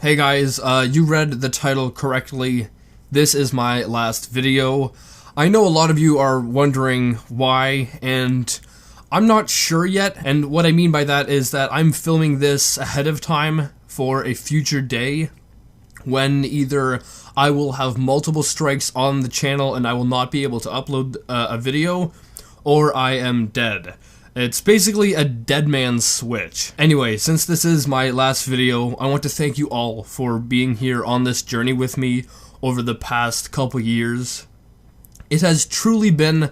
Hey guys, you read the title correctly. This is my last video. I know a lot of you are wondering why, and I'm not sure yet, and what I mean by that is that I'm filming this ahead of time for a future day when either I will have multiple strikes on the channel and I will not be able to upload a video, or I am dead. It's basically a dead man's switch. Anyway, since this is my last video, I want to thank you all for being here on this journey with me over the past couple years. It has truly been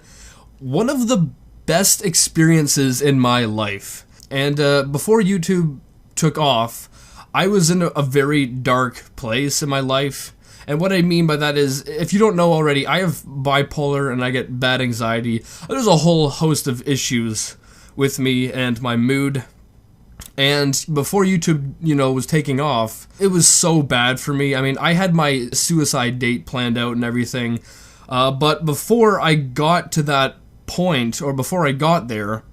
one of the best experiences in my life. And before YouTube took off, I was in a very dark place in my life. And what I mean by that is, if you don't know already, I have bipolar and I get bad anxiety. There's a whole host of issues with me and my mood. And before YouTube, was taking off, it was so bad for me. I mean, I had my suicide date planned out and everything. But before I got to that point, or before I got there,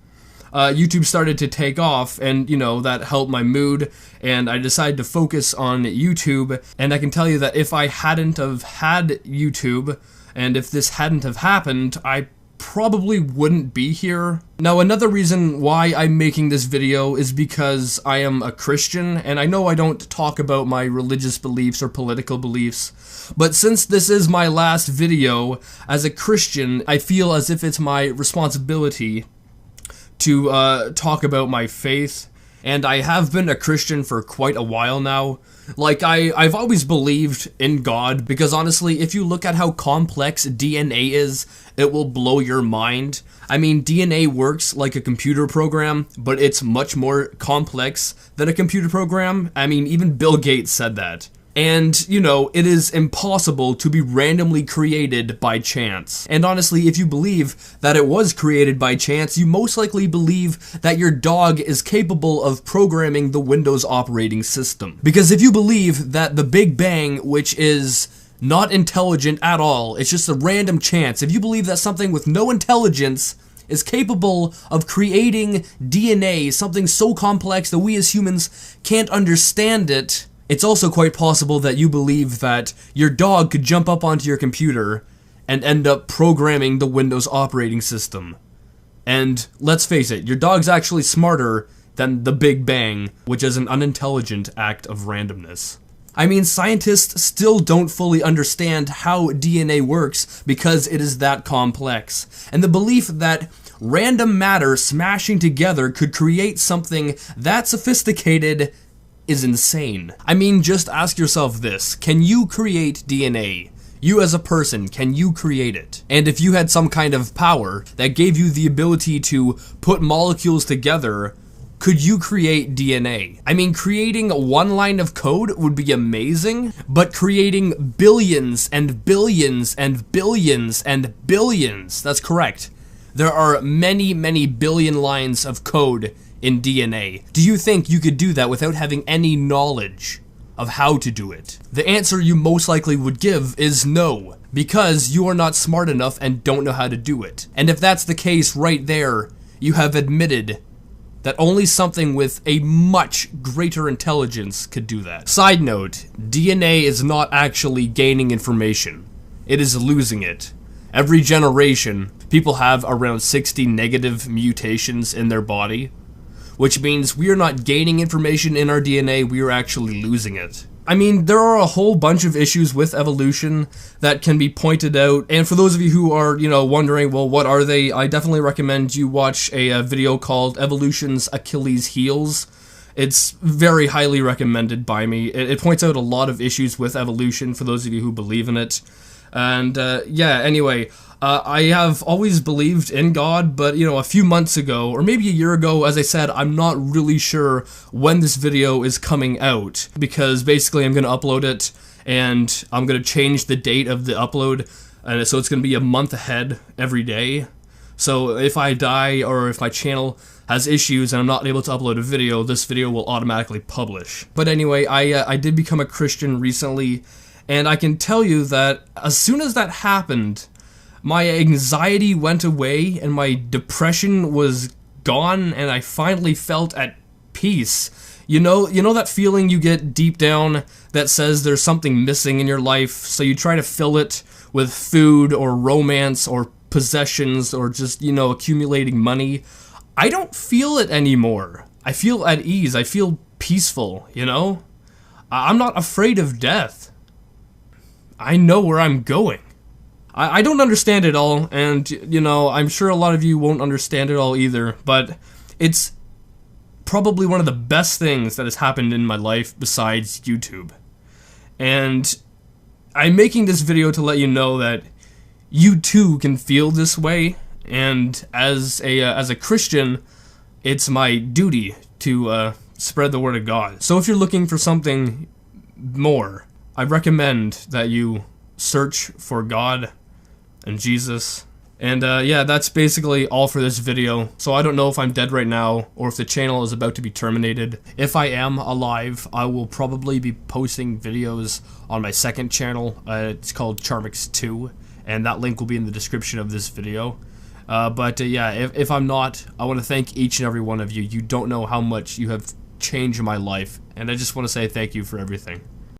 YouTube started to take off, and, that helped my mood, and I decided to focus on YouTube. And I can tell you that if I hadn't have had YouTube, and if this hadn't have happened, I probably wouldn't be here. Now, another reason why I'm making this video is because I am a Christian, and I know I don't talk about my religious beliefs or political beliefs, but since this is my last video as a Christian, I feel as if it's my responsibility to talk about my faith. And I have been a Christian for quite a while now. Like, I've always believed in God, because honestly, if you look at how complex DNA is, it will blow your mind. I mean, DNA works like a computer program, but it's much more complex than a computer program. I mean, even Bill Gates said that. And, it is impossible to be randomly created by chance. And honestly, if you believe that it was created by chance, you most likely believe that your dog is capable of programming the Windows operating system. Because if you believe that the Big Bang, which is not intelligent at all, it's just a random chance, if you believe that something with no intelligence is capable of creating DNA, something so complex that we as humans can't understand it, it's also quite possible that you believe that your dog could jump up onto your computer and end up programming the Windows operating system. And let's face it, your dog's actually smarter than the Big Bang, which is an unintelligent act of randomness. I mean, scientists still don't fully understand how DNA works because it is that complex. And the belief that random matter smashing together could create something that sophisticated is insane. I mean, just ask yourself this: can you create DNA? You as a person, can you create it? And if you had some kind of power that gave you the ability to put molecules together, could you create DNA? I mean, creating one line of code would be amazing, but creating billions and billions and billions and billions, that's correct. There are many, many billion lines of code in DNA. Do you think you could do that without having any knowledge of how to do it? The answer you most likely would give is no, because you are not smart enough and don't know how to do it. And if that's the case right there, you have admitted that only something with a much greater intelligence could do that. Side note, DNA is not actually gaining information. It is losing it. Every generation, people have around 60 negative mutations in their body, which means we are not gaining information in our DNA, we are actually losing it. I mean, there are a whole bunch of issues with evolution that can be pointed out, and for those of you who are, wondering, well, what are they? I definitely recommend you watch a video called Evolution's Achilles Heels. It's very highly recommended by me. It points out a lot of issues with evolution for those of you who believe in it. And, yeah, anyway, I have always believed in God, but, a few months ago, or maybe a year ago, as I said, I'm not really sure when this video is coming out, because basically I'm going to upload it, and I'm going to change the date of the upload, and so it's going to be a month ahead every day. So if I die, or if my channel has issues and I'm not able to upload a video, this video will automatically publish. But anyway, I did become a Christian recently, and I can tell you that as soon as that happened, my anxiety went away and my depression was gone, and I finally felt at peace. You know that feeling you get deep down that says there's something missing in your life, so you try to fill it with food or romance or possessions or just, accumulating money? I don't feel it anymore. I feel at ease. I feel peaceful, I'm not afraid of death. I know where I'm going. I don't understand it all, and, I'm sure a lot of you won't understand it all either, but it's probably one of the best things that has happened in my life besides YouTube. And I'm making this video to let you know that you too can feel this way, and as a Christian, it's my duty to spread the word of God. So if you're looking for something more, I recommend that you search for God and Jesus. And yeah, that's basically all for this video. So I don't know if I'm dead right now or if the channel is about to be terminated. If I am alive, I will probably be posting videos on my second channel. It's called Charmxs 2, and that link will be in the description of this video. But yeah, if I'm not, I want to thank each and every one of you. You don't know how much you have changed my life, and I just want to say thank you for everything.